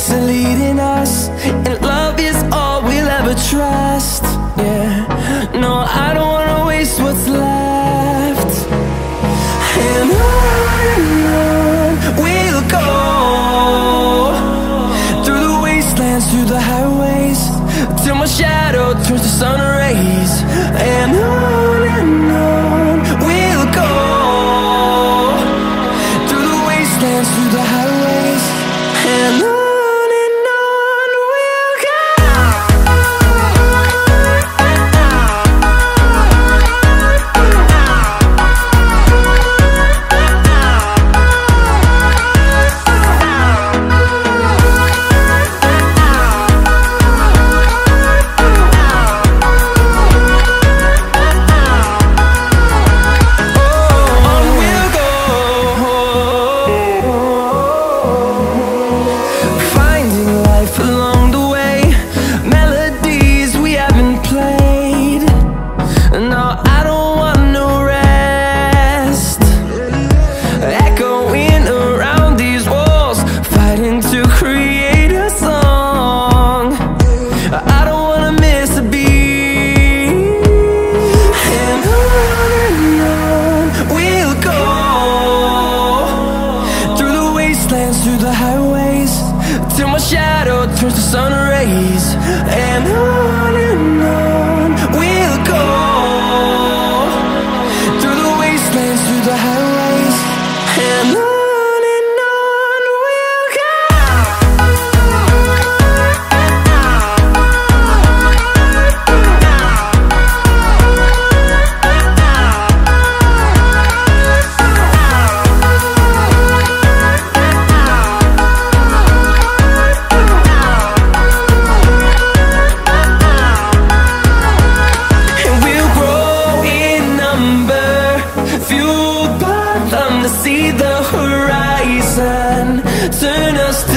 ways are leading us, and love is all we'll ever trust. Yeah, no, I don't wanna waste what's left. And on we'll go, through the wastelands, through the highways, till my shadow turns to sun rays. And on we'll go, through the wastelands, through the highways, and on we'll go. Through the highways, till my shadow turns to sun rays. And on we'll go, through the wastelands, through the highways, and on we'll go. Fueled by them to see the horizon, turn us to